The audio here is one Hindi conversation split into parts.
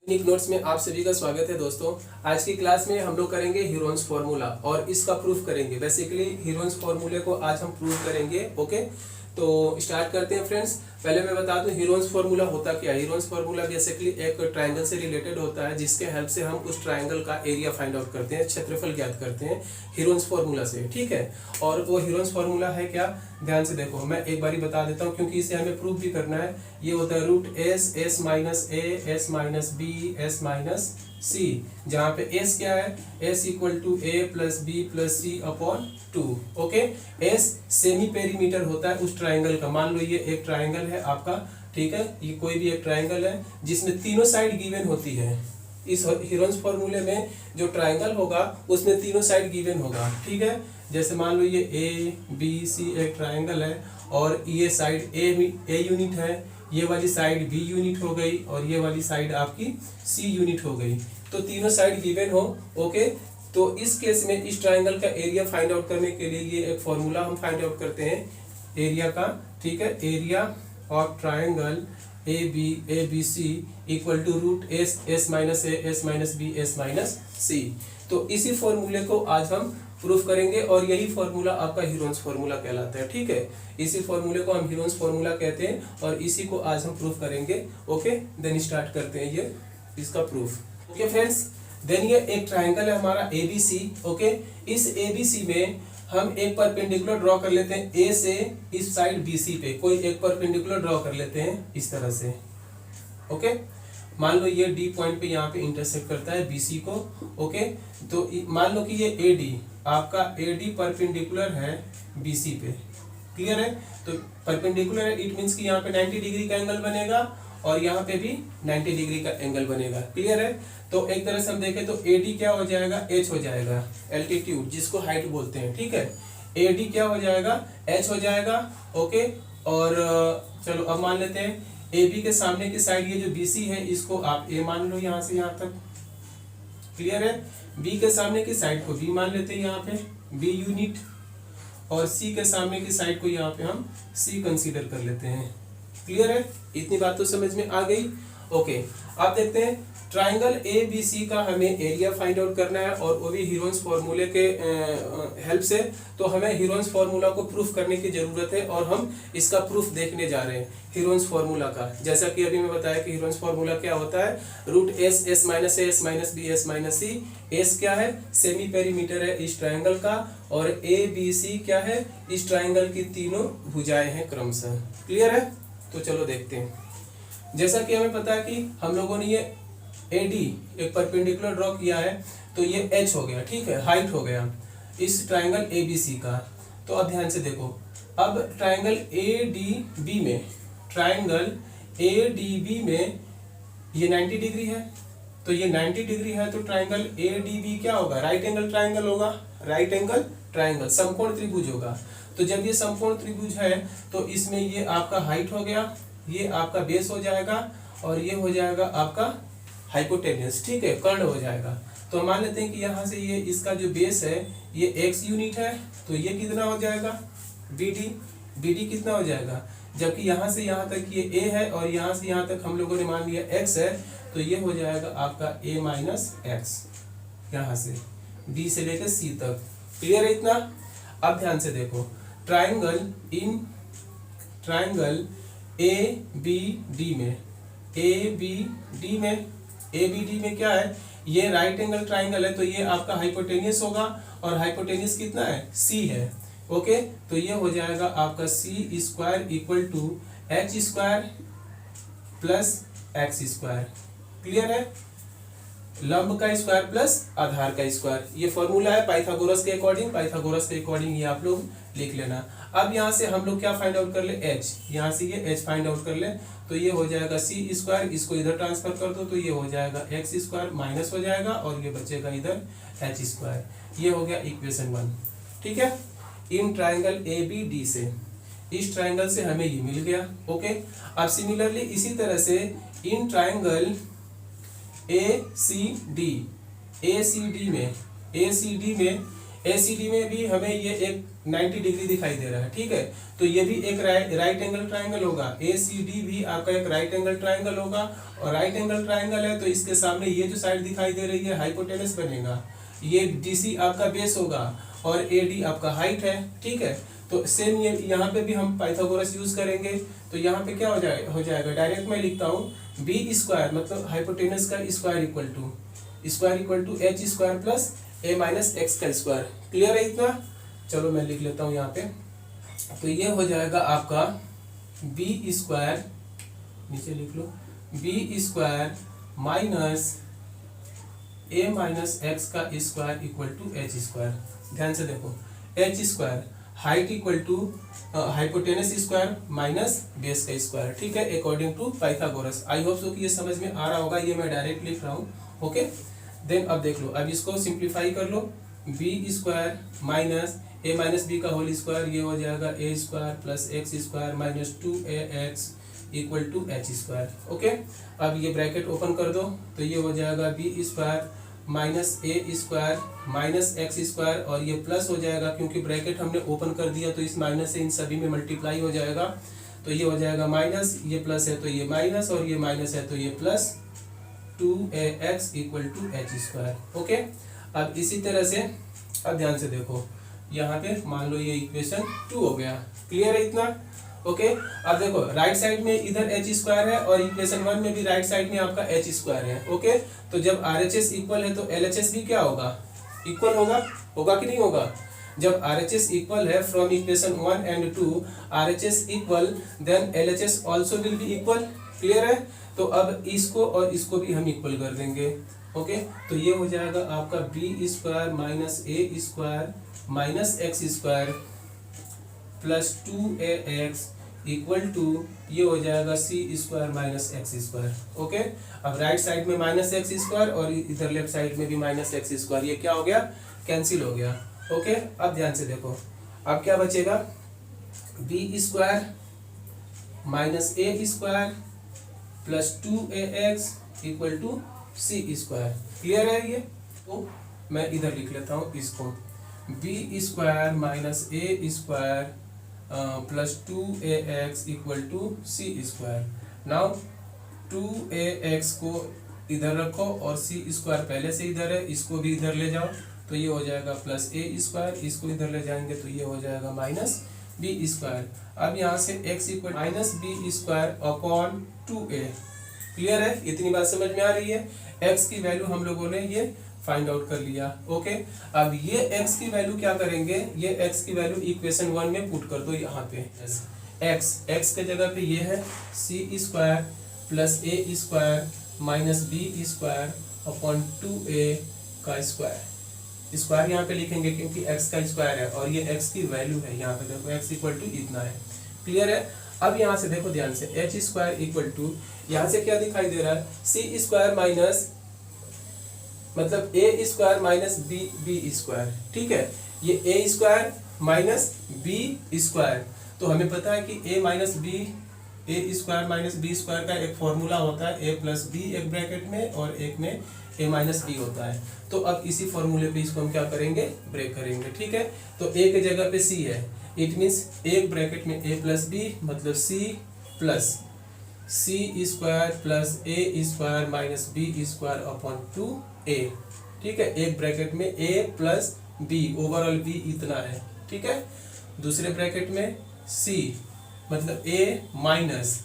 यूनिक नोट्स में आप सभी का स्वागत है दोस्तों। आज की क्लास में हम लोग करेंगे हीरोन्स फार्मूला और इसका प्रूफ करेंगे। बेसिकली हीरोन्स फार्मूले को आज हम प्रूफ करेंगे। ओके, तो स्टार्ट करते हैं फ्रेंड्स। पहले मैं बता दूं हीरोन्स फार्मूला होता क्या है। हीरोन्स फार्मूला बेसिकली एक ट्रायंगल से रिलेटेड होता है, जिसके हेल्प से हम उस ट्रायंगल का एरिया फाइंड आउट करते हैं, क्षेत्रफल ज्ञात करते हैं हीरोन्स फार्मूला से। ठीक है, और वो हीरोन्स फार्मूला है क्या, ध्यान से देखो। मैं एक बारी बता देता हूँ क्योंकि इसे हमें प्रूफ भी करना है। ये होता है root S, S minus A, S minus B, S minus C, जहाँ पे एस क्या है, S equal to A plus B plus C upon 2। Okay, S semi perimeter होता है उस ट्राइंगल का। मान लो ये एक ट्राइंगल है आपका, ठीक है, ये कोई भी एक ट्राइंगल है जिसमें तीनों साइड गिवन होती है। इस हीरोन्स फार्मूले में जो ट्राइंगल होगा उसमें तीनों साइड गिवन होगा। ठीक है, जैसे मान लो ये ए बी सी एक ट्राइंगल है और ये साइड ए यूनिट है, ये वाली साइड बी यूनिट हो गई और ये वाली साइड आपकी सी यूनिट हो गई। तो तीनों साइड गिवन हो। ओके, तो इस केस में इस ट्राइंगल का एरिया फाइंड आउट करने के लिए ये एक फॉर्मूला हम फाइंड आउट करते हैं एरिया का। ठीक है, area of triangle A B C equal to root S, S minus A, S minus B, S minus C. तो इसी फॉर्मूले को आज हम प्रूफ करेंगे और यही फॉर्मूला आपका हीरोन्स फार्मूला कहलाता है। ठीक है, इसी फॉर्मूले को हम हीरोन्स फार्मूला कहते हैं और इसी को आज हम प्रूफ करेंगे। ओके, देन स्टार्ट करते हैं ये इसका प्रूफ। ओके फ्रेंड्स, देन ये एक ट्राइंगल है हमारा ABC। ओके, इस ABC में हम एक परपेंडिकुलर ड्रॉ कर लेते हैं ए से इस साइड BC पे कोई एक परपेंडिकुलर ड्रॉ कर लेते हैं इस तरह से। ओके, मान लो ये D पॉइंट पे यहाँ पे इंटरसेक्ट करता है BC को। ओके, तो मान लो कि ये AD आपका AD परपेंडिकुलर है BC पे। क्लियर है, तो परपेंडिकुलर है, इट मीन्स कि यहाँ पे 90 डिग्री का एंगल बनेगा और यहाँ पे भी 90 डिग्री का एंगल बनेगा। क्लियर है, तो एक तरह से हम देखें तो AD क्या हो जाएगा, H हो जाएगा, एल्टीट्यूड जिसको हाइट बोलते हैं। ठीक है, AD क्या हो जाएगा, H हो जाएगा। ओके, और चलो अब मान लेते हैं AB के सामने की साइड ये जो BC है इसको आप A मान लो यहाँ से यहाँ तक। क्लियर है, B के सामने की साइड को B मान लेते हैं यहाँ पे B यूनिट, और C के सामने की साइड को यहाँ पे हम C कंसीडर कर लेते हैं। क्लियर है, इतनी बात तो समझ में आ गई। ओके, अब देखते हैं ट्राइंगल ABC का हमें एरिया फाइंड आउट करना है और वो भी हीरोन्स फार्मूले के हेल्प से। तो हमें हीरोन्स फार्मूला को प्रूफ करने की जरूरत है और हम इसका प्रूफ देखने जा रहे हैं हीरोन्स फार्मूला का। जैसा कि अभी मैं बताया कि हीरोन्स फार्मूला क्या होता है, root S, S minus A, S minus B, S minus C. S क्या है, सेमी पेरीमीटर है इस ट्राइंगल का, और ABC क्या है, इस ट्राइंगल की तीनों भुजाएं हैं क्रमशः। क्लियर है, तो चलो देखते हैं। जैसा कि हमें पता है कि हम लोगों ने ये AD एक परपेंडिकुलर ड्रॉ किया है, तो ये H हो गया। ठीक है, हाइट हो गया इस ट्राइंगल ABC का। तो अब ध्यान से देखो, अब ट्राइंगल ADB में ये 90 डिग्री है, तो ये 90 डिग्री है, तो ट्राइंगल ADB क्या होगा, राइट एंगल ट्राइंगल होगा। राइट एंगल ट्राइंगल समकोण त्रिभुज होगा। तो जब ये समकोण त्रिभुज है तो इसमें ये आपका हाइट हो गया, ये आपका बेस हो जाएगा और ये हो जाएगा आपका हाइपोटेन्यूस। ठीक है, कर्ण हो जाएगा। तो मान लेते हैं कि यहाँ से ये इसका जो बेस है ये x यूनिट है, तो ये कितना हो जाएगा BD कितना हो जाएगा, जबकि यहाँ से यहाँ तक ये A है और यहाँ से यहाँ तक हम लोगों ने मान लिया x है, तो ये हो जाएगा आपका A माइनस एक्स, यहाँ से B से लेकर C तक। क्लियर है इतना। अब ध्यान से देखो, ट्राइंगल ABD में क्या है, ये राइट एंगल ट्राइंगल है, तो ये आपका हाइपोटेनियस होगा और हाइपोटेनियस कितना है, C है। ओके, तो ये हो जाएगा आपका C square equal to H square plus X square. Clear है, लंब का स्क्वायर प्लस आधार का स्क्वायर। ये फॉर्मूला है पाइथागोरस के अकॉर्डिंग ये आप लोग लिख लेना। अब यहाँ से हम लोग क्या फाइंड आउट कर ले, H, यहाँ से ये H फाइंड आउट कर ले, तो ये हो जाएगा C स्क्वायर, इसको इधर ट्रांसफर कर दो तो ये हो जाएगा X स्क्वायर माइनस हो जाएगा और ये बचेगा इधर H स्क्वायर। ये हो गया इक्वेशन 1। ठीक है, इन ट्राइंगल ABD से, इस ट्राइंगल से हमें ये मिल गया। ओके, अब सिमिलरली इसी तरह से इन ट्राइंगल ACD में भी हमें ये एक 90 डिग्री दिखाई दे रहा है, ठीक है। तो ये भी एक राइट एंगल ट्राइंगल होगा, ACD भी आपका एक राइट एंगल ट्राइंगल होगा, और राइट एंगल ट्राइंगल है तो इसके सामने ये जो साइड दिखाई दे रही है हाइपोटेनस बनेगा, ये DC आपका बेस होगा और AD आपका हाइट है, ठीक है। तो सेम ये यहाँ पे भी हम पाइथागोरस यूज करेंगे, तो यहाँ पे क्या हो जाएगा डायरेक्ट मैं लिखता हूँ बी स्क्वायर मतलब हाइपोटेनस का square equal to H square plus A minus X का स्क्वायर। क्लियर है इतना? चलो मैं लिख लेता हूँ यहाँ पे। तो ये हो जाएगा आपका बी स्क्वायर, नीचे लिख लो, B square minus A minus X का square equal to H square. ध्यान से देखो, H square height equal to hypotenuse square minus base का स्क्वायर, ठीक है, according to Pythagoras. I hope so कि ये समझ में आ रहा होगा, ये मैं डायरेक्ट लिख रहा हूँ, ओके। देन अब देख लो, अब इसको सिंप्लीफाई कर लो, B square minus A minus B का होल स्क्वायर, ये हो जाएगा A square plus X square minus 2ax equal to H square, okay. अब ये ब्रैकेट ओपन कर दो, तो ये हो जाएगा B square minus A square minus X square, और ये प्लस हो जाएगा क्योंकि ब्रैकेट हमने ओपन कर दिया तो इस माइनस से इन सभी में मल्टीप्लाई हो जाएगा, तो ये हो जाएगा माइनस, ये प्लस है तो ये माइनस, और ये माइनस है तो ये plus 2ax equal to H square, okay. अब इसी तरह से अब ध्यान से देखो, यहाँ पे मान लो ये इक्वेशन 2 हो गया। क्लियर है इतना? ओके। अब देखो राइट साइड में इधर एच स्क्वायर है और इक्वेशन 1 में भी राइट साइड में आपका एच स्क्वायर है, ओके। तो जब RHS इक्वल है तो LHS भी क्या होगा? इक्वल होगा कि नहीं होगा? जब RHS इक्वल है from equation 1 and 2 RHS equal, then LHS also will be equal. Clear है? तो अब इसको और इसको भी हम इक्वल कर देंगे, ओके। तो ये हो जाएगा आपका B square minus A square minus X square plus 2ax equal to, ये हो जाएगा C square minus X square, okay. अब राइट साइड में माइनस एक्स स्क्वायर और इधर लेफ्ट साइड में भी माइनस एक्स स्क्वायर, ये क्या हो गया? कैंसिल हो गया, ओके। अब ध्यान से देखो, अब क्या बचेगा? B square minus A square plus 2ax equal to C square. Clear है ये? तो मैं इधर लिख लेता हूँ इसको, B square minus A square plus 2ax equal to C square. Now 2ax को इधर रखो और सी स्क्वायर पहले से इधर है, इसको भी इधर ले जाओ, तो ये हो जाएगा प्लस ए स्क्वायर, इसको इधर ले जाएंगे तो ये हो जाएगा माइनस बी स्क्वायर। अब यहाँ से x equal minus B square upon 2a। Clear है? इतनी बात समझ में आ रही है? x की वैल्यू हम लोगों ने ये फाइंड आउट कर लिया, ओके। अब ये x की वैल्यू क्या करेंगे? ये x की वैल्यू इक्वेशन 1 में पुट कर दो यहाँ पे। x के जगह पे ये है C square plus A square minus B square upon 2a का स्क्वायर। स्क्वायर यहाँ पे लिखेंगे क्योंकि x का स्क्वायर है और ये x की वैल्यू है, यहाँ पे देखो x इक्वल टू इतना है। क्लियर है? अब यहाँ से देखो ध्यान से, एच स्क्वायर इक्वल टू, यहाँ से क्या दिखाई दे रहा है? सी स्क्वायर माइनस मतलब A square minus B square, ठीक है। ये ए स्क्वायर माइनस बी स्क्वायर, तो हमें पता है कि ए माइनस बी, ए स्क्वायर माइनस बी स्क्वायर का एक फॉर्मूला होता है, ए प्लस बी एक ब्रैकेट में और एक में ए माइनस बी होता है। तो अब इसी फॉर्मूले पे इसको हम क्या करेंगे? ब्रेक करेंगे, ठीक है। तो ए के जगह पे सी है, इट मीन्स एक ब्रैकेट में ए प्लस बी मतलब C plus C square plus A square minus B square upon 2a, ठीक है। एक ब्रैकेट में a plus B, overall b इतना है, ठीक है। दूसरे ब्रैकेट में c मतलब a माइनस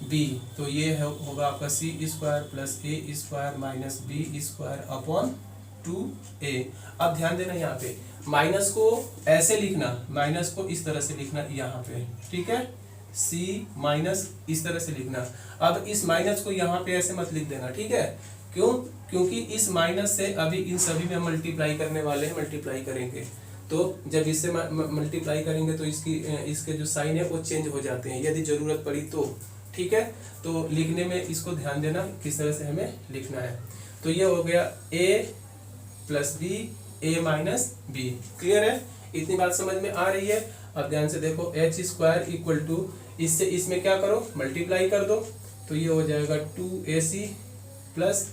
b, तो ये होगा आपका C square plus A square minus B square upon 2a। अब ध्यान देना, यहाँ पे माइनस को ऐसे लिखना, माइनस को इस तरह से लिखना यहाँ पे, ठीक है। c माइनस इस तरह से लिखना। अब इस माइनस को यहाँ पे ऐसे मत लिख देना, ठीक है। क्यों? क्योंकि इस माइनस से अभी इन सभी में मल्टीप्लाई करने वाले हैं, मल्टीप्लाई करेंगे, तो जब इससे मल्टीप्लाई करेंगे तो इसके जो साइन है वो चेंज हो जाते हैं यदि जरूरत पड़ी तो, ठीक है। तो लिखने में इसको ध्यान देना किस तरह से हमें लिखना है। तो ये हो गया a plus B, A minus B. Clear है? इतनी बात समझ में आ रही है? अब ध्यान से देखो, एच स्क्वायर इक्वल टू, इससे इसमें क्या करो? मल्टीप्लाई कर दो, तो ये हो जाएगा 2ac plus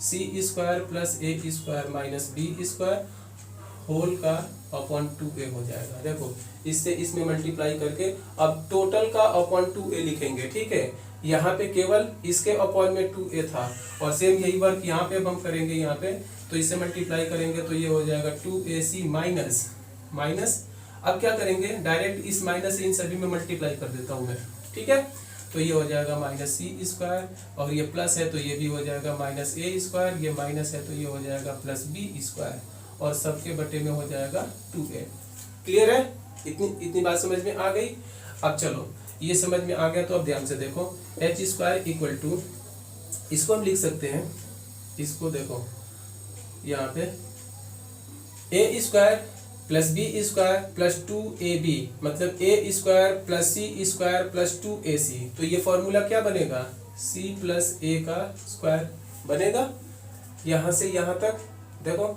C square plus A square minus B square whole का अपॉन 2a हो जाएगा। देखो इससे इसमें मल्टीप्लाई करके अब टोटल का अपॉन 2a लिखेंगे, ठीक है। यहाँ पे केवल इसके अपॉन में 2a था और सेम यही वर्क यहाँ पे हम करेंगे, यहाँ पे तो इससे मल्टीप्लाई करेंगे तो ये हो जाएगा 2ac माइनस माइनस। अब क्या करेंगे, डायरेक्ट इस माइनस से इन सभी में मल्टीप्लाई कर देता हूँ मैं, ठीक है। तो ये हो जाएगा माइनस सी स्क्वायर और ये प्लस है तो ये भी हो जाएगा माइनस ए स्क्वायर, ये माइनस है तो ये हो जाएगा प्लस बी स्क्वायर और सबके बटे में हो जाएगा 2a। क्लियर है, इतनी बात समझ में आ गई। अब चलो ये समझ में आ गया तो अब ध्यान से देखो, एच स्क्वायर इक्वल टू, इसको हम लिख सकते हैं, इसको देखो यहाँ पे A square plus B square plus 2ab मतलब A square plus C square plus 2ac। तो ये फॉर्मूला क्या बनेगा, c प्लस ए का स्क्वायर बनेगा। यहाँ से यहाँ तक देखो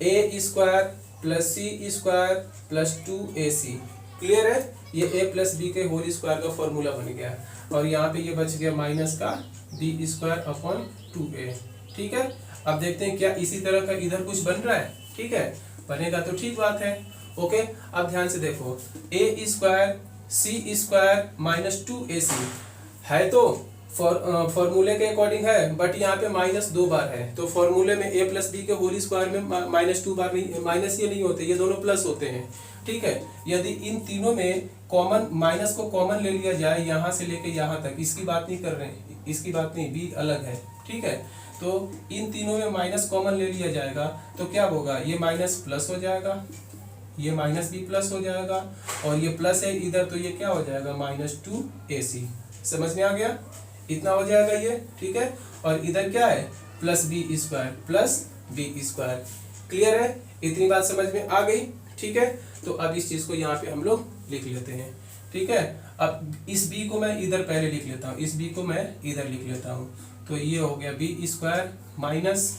ए square plus C square plus 2ac। Clear है, ये a प्लस बी के होल स्क्वायर का फॉर्मूला बन गया और यहाँ पे ये बच गया माइनस का b स्क्वायर अपॉन 2a। ठीक है, अब देखते हैं क्या इसी तरह का इधर कुछ बन रहा है। ठीक है, बनेगा तो ठीक बात है। ओके, अब ध्यान से देखो, ए स्क्वायर सी स्क्वायर माइनस 2ac है तो फॉर्मूले के अकॉर्डिंग है, बट यहाँ पे माइनस 2 बार है तो फॉर्मूले में a प्लस बी के होल स्क्वायर में माइनस 2 बार नहीं, माइनस ये नहीं होते, ये दोनों प्लस होते हैं। ठीक है, यदि इन तीनों में कॉमन माइनस को कॉमन ले लिया जाए यहाँ से लेके यहाँ तक, इसकी बात नहीं कर रहे हैं, इसकी बात नहीं, बी अलग है। ठीक है, तो इन तीनों में माइनस कॉमन ले लिया जाएगा तो क्या होगा, ये माइनस प्लस हो जाएगा, ये माइनस भी प्लस हो जाएगा और ये प्लस है इधर तो ये क्या हो जाएगा माइनस 2ac। समझ में आ गया, इतना हो जाएगा ये। ठीक है, और इधर क्या है plus B square plus B square. Clear है, इतनी बात समझ में आ गई। ठीक है, तो अब इस चीज को यहाँ पे हम लोग लिख लेते हैं। ठीक है, अब इस b को मैं इधर पहले लिख लेता हूँ, इस b को मैं इधर लिख लेता हूँ, तो ये हो गया बी स्क्वायर माइनस,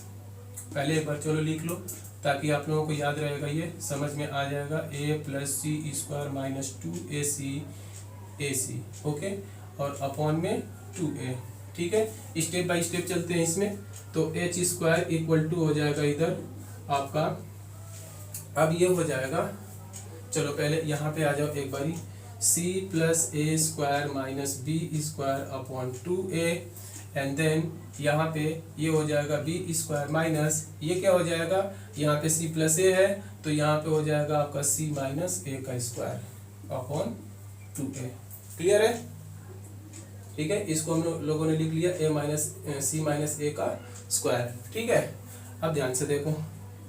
पहले एक बार चलो लिख लो ताकि आप लोगों को याद रहेगा, ये समझ में आ जाएगा, a plus C square minus 2ac। Okay, और अपॉन में 2a। ठीक है, स्टेप बाय स्टेप चलते हैं इसमें। तो एच स्क्वायर इक्वल टू हो जाएगा इधर आपका, अब ये हो जाएगा, चलो पहले यहाँ पे आ जाओ एक बारी, c plus A square minus B square upon 2a and then यहाँ पे ये हो जाएगा बी स्क्वायर माइनस, ये क्या हो जाएगा, यहाँ पे c प्लस ए है तो यहाँ पे हो जाएगा आपका c माइनस ए का स्क्वायर अपॉन 2a। क्लियर है, ठीक है, इसको हम लोगों ने लिख लिया a माइनस सी माइनस ए का स्क्वायर। ठीक है, अब ध्यान से देखो,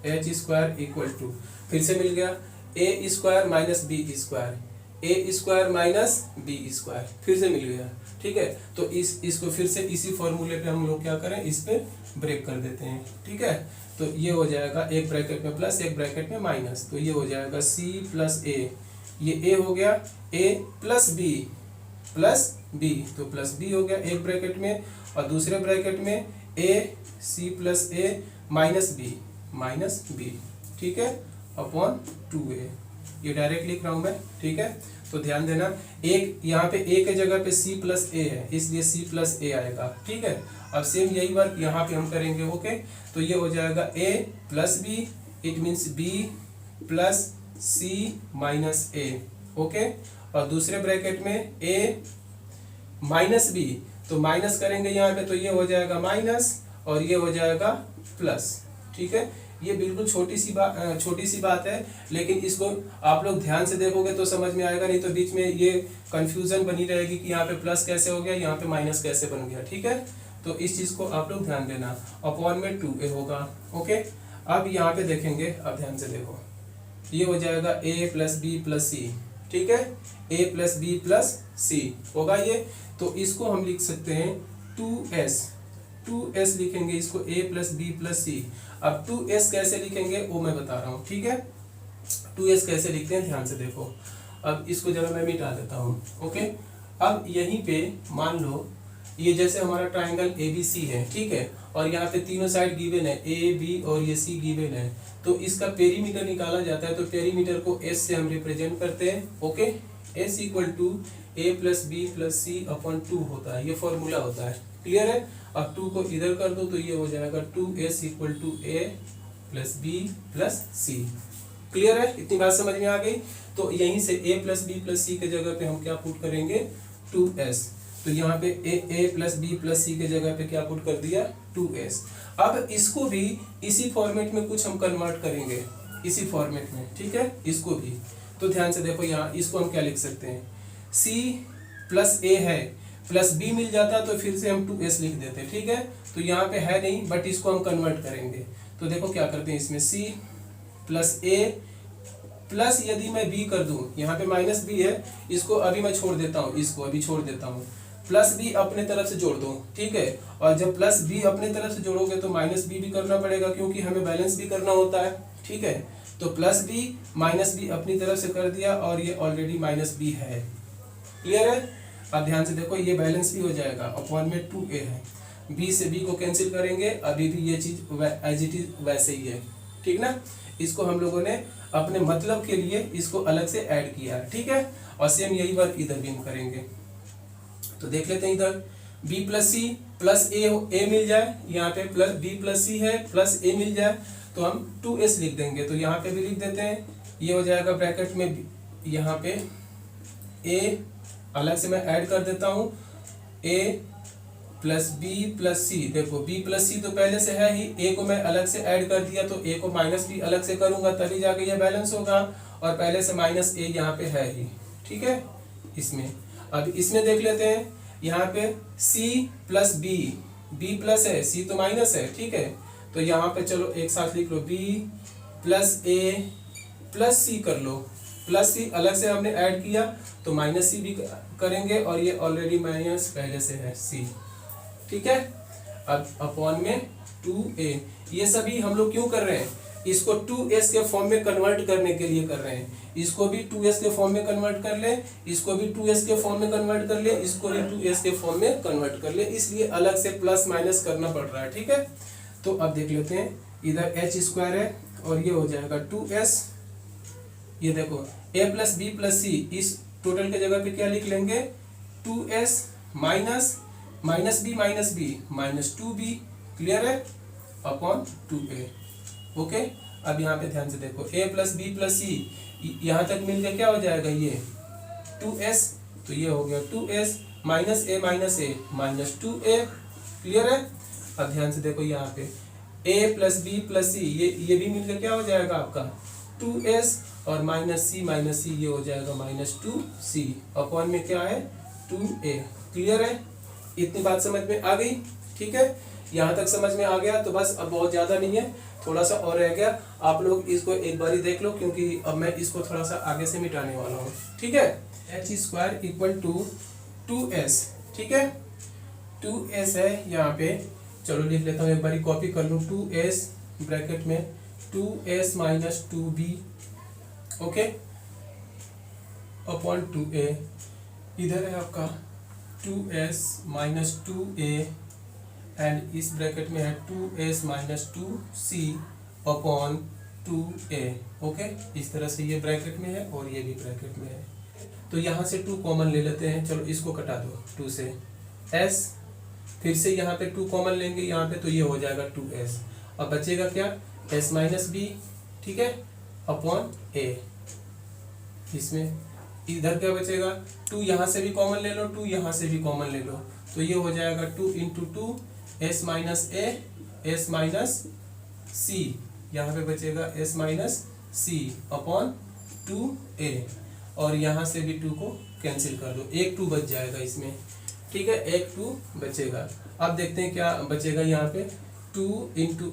एच स्क्वायर इक्वल टू, फिर से मिल गया ए स्क्वायर माइनस बी स्क्वायर, ए स्क्वायर माइनस बी स्क्वायर, फिर से मिल गया। ठीक है, तो इसको फिर से इसी फॉर्मूले पे हम लोग क्या करें, इस पे ब्रेक कर देते हैं। ठीक है, तो ये हो जाएगा एक ब्रैकेट में प्लस एक ब्रैकेट में माइनस, तो ये हो जाएगा c प्लस ए, ये a हो गया, a प्लस b तो प्लस b हो गया एक ब्रैकेट में, और दूसरे ब्रैकेट में a c plus A minus b। ठीक है, अपॉन 2a, ये डायरेक्ट लिख रहा हूं मैं। ठीक है, तो ध्यान देना, एक यहाँ पे a के जगह पे c प्लस ए है इसलिए c प्लस ए आएगा। ठीक है, अब सेम यही वर्क यहाँ पे हम करेंगे। ओके, तो ये हो जाएगा a plus B, it means b plus c minus A. Okay, और दूसरे ब्रैकेट में a माइनस b, तो माइनस करेंगे यहाँ पे तो ये हो जाएगा माइनस और ये हो जाएगा प्लस। ठीक है, ये बिल्कुल छोटी सी बात है, लेकिन इसको आप लोग ध्यान से देखोगे तो समझ में आएगा, नहीं तो बीच में ये कंफ्यूजन बनी रहेगी कि यहाँ पे प्लस कैसे हो गया, यहाँ पे माइनस कैसे बन गया। ठीक है, तो इस चीज को आप लोग ध्यान देना, अपॉन में 2a होगा। ओके, अब यहाँ पे देखेंगे, अब ध्यान से देखो, ये हो जाएगा a प्लस बी प्लस सी। ठीक है, a प्लस बी प्लस सी होगा ये, तो इसको हम लिख सकते हैं 2s लिखेंगे इसको, a प्लस बी प्लस सी। अब 2s कैसे लिखेंगे वो मैं बता रहा हूँ। ठीक है, 2s कैसे लिखते हैं ध्यान से देखो, अब इसको जरा मैं मिटा देता हूँ। ओके, अब यहीं पे मान लो ये जैसे हमारा ट्राइंगल ABC है, ठीक है, और यहाँ पे तीनों साइड गिवन है, A B और ये C गिवन है, तो इसका पेरीमीटर निकाला जाता है, तो पेरीमीटर को S से हम रिप्रेजेंट करते हैं। Okay, S equal to A plus B plus C upon 2 होता है, ये फॉर्मूला होता है। क्लियर है, अब 2 को इधर कर दो तो ये हो जाएगा 2s equal to a plus B plus C. Clear है, इतनी बात समझ में आ गई। तो यहीं से a प्लस बी प्लस सी के जगह पे हम क्या पुट करेंगे 2s। तो यहाँ पे a प्लस बी प्लस सी के जगह पे क्या पुट कर दिया 2s। अब इसको भी इसी फॉर्मेट में कुछ हम कन्वर्ट करेंगे, इसी फॉर्मेट में, ठीक है, इसको भी। तो ध्यान से देखो यहाँ इसको हम क्या लिख सकते हैं, c प्लस a है प्लस b मिल जाता तो फिर से हम 2s लिख देते, ठीक है। तो यहाँ पे है नहीं बट इसको हम कन्वर्ट करेंगे। तो देखो क्या करते हैं, इसमें c प्लस a प्लस यदि मैं b कर दूं, यहाँ पे माइनस b है, इसको अभी मैं छोड़ देता हूँ, इसको अभी छोड़ देता हूँ, प्लस b अपने तरफ से जोड़ दो, ठीक है। और जब प्लस b अपने तरफ से जोड़ोगे तो माइनस b भी करना पड़ेगा क्योंकि हमें बैलेंस भी करना होता है, ठीक है। तो प्लस b माइनस b अपनी तरफ से कर दिया और ये ऑलरेडी माइनस b है, क्लियर है। अब ध्यान से देखो ये बैलेंस भी हो जाएगा, अपॉन में 2a है, b से b को कैंसिल करेंगे, अभी भी ये चीज एज इट इज वैसे ही है, ठीक ना। इसको हम लोगों ने अपने मतलब के लिए इसको अलग से ऐड किया है, ठीक है। और सेम यही वर्क इधर भी हम करेंगे। तो देख लेते हैं इधर b plus C plus a मिल जाए, यहाँ पे प्लस b प्लस सी है प्लस a मिल जाए तो हम 2s लिख देंगे। तो यहाँ पे भी लिख देते हैं, ये हो जाएगा ब्रैकेट में, यहाँ पे a अलग से मैं ऐड कर देता हूँ, a प्लस b प्लस सी। देखो b प्लस सी तो पहले से है ही, a को मैं अलग से ऐड कर दिया तो a को माइनस b अलग से करूंगा तभी जाके ये बैलेंस होगा, और पहले से माइनस a यहाँ पे है ही, ठीक है। इसमें अब इसमें देख लेते हैं, यहाँ पे c प्लस b प्लस है, c तो माइनस है, ठीक है। तो यहाँ पे चलो एक साथ लिख लो, b plus a plus c कर लो, प्लस सी अलग से हमने ऐड किया तो माइनस सी भी करेंगे, और ये ऑलरेडी माइनस पहले से है c, ठीक है। अब अपॉन में 2a, ये सभी हम लोग क्यों कर रहे हैं, इसको 2s के फॉर्म में कन्वर्ट करने के लिए कर रहे हैं। इसको भी 2s के फॉर्म में कन्वर्ट कर ले, इसको भी 2s के फॉर्म में कन्वर्ट कर ले, इसको भी 2s के फॉर्म में कन्वर्ट कर ले, इसलिए अलग से प्लस माइनस करना पड़ रहा है, ठीक है। तो अब देख लेते हैं, इधर h स्क्वायर है और ये हो जाएगा 2s। ये देखो a plus B plus C, इस टोटल के जगह पे क्या लिख लेंगे 2s minus minus B minus 2b, clear है, अपॉन 2a, ओके। अब यहाँ पे ध्यान से देखो a plus B plus C, यहाँ तक मिलकर क्या हो जाएगा ये 2s, तो ये हो गया 2s minus a minus 2a, clear है। अब ध्यान से देखो यहाँ पे a प्लस बी प्लस सी, ये भी मिलकर क्या हो जाएगा आपका 2s, और माइनस सी ये हो जाएगा माइनस 2c, अपॉन में क्या है 2a, क्लियर है। इतनी बात समझ में आ गई, ठीक है। यहाँ तक समझ में आ गया तो बस, अब बहुत ज़्यादा नहीं है, थोड़ा सा और रह गया, आप लोग इसको एक बार ही देख लो क्योंकि अब मैं इसको थोड़ा सा आगे से मिटाने वाला हूँ, ठीक है। h square equal to 2s, ठीक है, 2s है यहाँ पे, चलो लिख लेता हूँ एक बार कॉपी कर लूँ, 2s ब्रैकेट में 2s minus 2b, okay, upon 2a, इधर है आपका 2s माइनस 2a, एंड इस ब्रैकेट में है 2s minus 2c upon 2a, okay. इस तरह से ये ब्रैकेट में है और ये भी ब्रैकेट में है। तो यहाँ से 2 कॉमन ले लेते हैं, चलो इसको कटा दो 2 से, s फिर से यहाँ पे 2 कॉमन लेंगे यहाँ पे, तो ये हो जाएगा 2s। अब बचेगा क्या s माइनस b, ठीक है, अपॉन a। इसमें इधर क्या बचेगा 2, यहाँ से भी कॉमन ले लो, 2 यहाँ से भी कॉमन ले लो, तो ये हो जाएगा 2 इंटू 2 s माइनस c, यहाँ पे बचेगा s minus c upon 2a, और यहाँ से भी 2 को कैंसिल कर दो, एक 2 बच जाएगा इसमें, ठीक है, एक 2 बचेगा। अब देखते हैं क्या बचेगा यहाँ पे, 2 into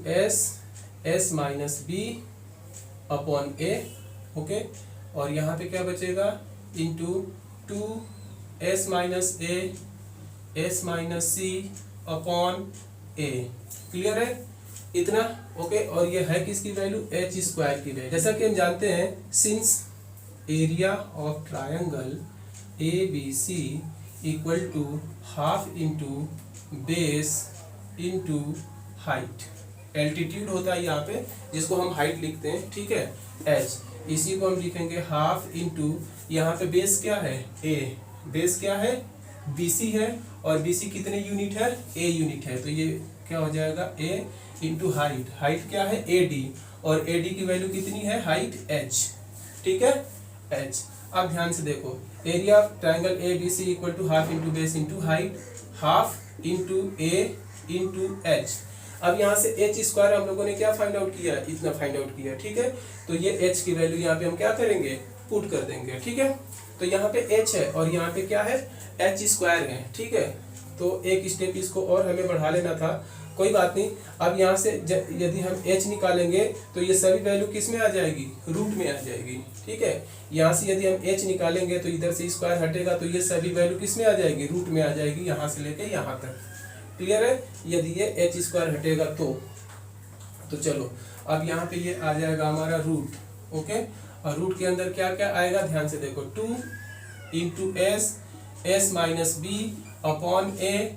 s minus b upon a, okay, और यहाँ पे क्या बचेगा into 2s minus s minus c upon a, clear है इतना, ओके। और ये है किसकी वैल्यू h स्क्वायर की वैल्यू। जैसा कि हम जानते हैं, since area of triangle ABC equal to half into base into height, altitude होता है यहाँ पे जिसको हम हाइट लिखते हैं, ठीक है, h, इसी को हम लिखेंगे हाफ इंटू, यहाँ पे बेस क्या है a, बेस क्या है BC है, और BC कितने यूनिट है, a यूनिट है, तो ये क्या हो जाएगा ए इंटू हाइट, हाइट क्या है ए डी, और ए डी की वैल्यू कितनी है हाइट एच, ठीक है एच। अब ध्यान से देखो, area of triangle A B C equal to half into base into height, half into A into H. अब यहाँ से एच स्क्वायर हम लोगों ने क्या फाइंड आउट किया, इतना फाइंड आउट किया, ठीक है। तो ये एच की वैल्यू यहाँ पे हम क्या करेंगे, पुट कर देंगे, ठीक है। तो यहाँ पे एच है और यहाँ पे क्या है एच स्क्वायर है, ठीक है। तो एक स्टेप इसको और हमें बढ़ा लेना था, कोई बात नहीं। अब यहाँ से यदि हम h निकालेंगे तो ये सभी वैल्यू किस में आ जाएगी, रूट में आ जाएगी, ठीक है। यहाँ से यदि हम h निकालेंगे तो इधर से स्क्वायर हटेगा तो ये सभी वैल्यू किस में आ जाएगी, रूट में आ जाएगी, यहाँ से लेके यहाँ तक। क्लियर है, यदि ये h स्क्वायर हटेगा तो चलो अब यहाँ पे ये आ जाएगा हमारा रूट, ओके। और रूट के अंदर क्या क्या आएगा, ध्यान से देखो, 2 into S minus B upon A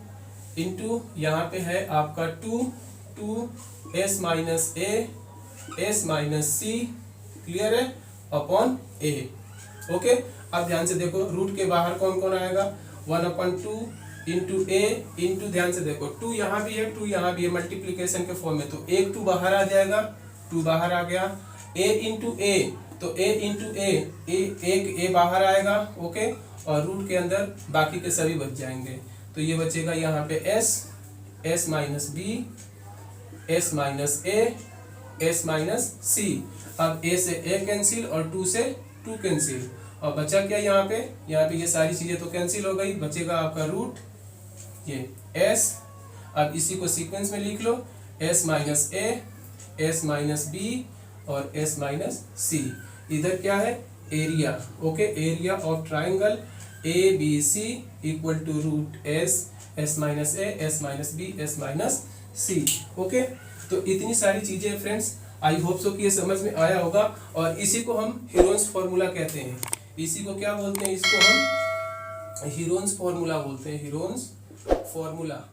into यहाँ पे है आपका 2 S minus A S minus C, clear है, अपॉन ए, ओके। अब ध्यान से देखो, रूट के बाहर कौन कौन आएगा, 1/2 इंटू ए इंटू, ध्यान से देखो 2 यहाँ भी है 2 यहाँ भी है, मल्टीप्लीकेशन के फॉर्म में, तो एक 2 बाहर आ जाएगा, 2 बाहर आ गया, ए इंटू ए, तो ए इंटू ए, एक ए बाहर आएगा, ओके। और रूट के अंदर बाकी के सभी बच जाएंगे, तो ये बचेगा यहाँ पे S minus B, S minus A, S minus C. अब ए से ए कैंसिल और 2 से 2 कैंसिल, और बचा क्या यहाँ पे ये सारी चीजें तो कैंसिल हो गई, बचेगा आपका रूट ये एस। अब इसी को सीक्वेंस में लिख लो, S minus A, S minus B और एस माइनस सी। इधर क्या है area, okay, area of triangle A B C equal to root S minus A, S minus B, S minus C, okay. तो इतनी सारी चीजें फ्रेंड्स, आई होप सो कि ये समझ में आया होगा। और इसी को हम हीरोन्स फॉर्मूला कहते हैं, इसी को क्या बोलते हैं, इसको हम हीरोन्स फॉर्मूला बोलते हैं, हीरोन्स फॉर्मूला।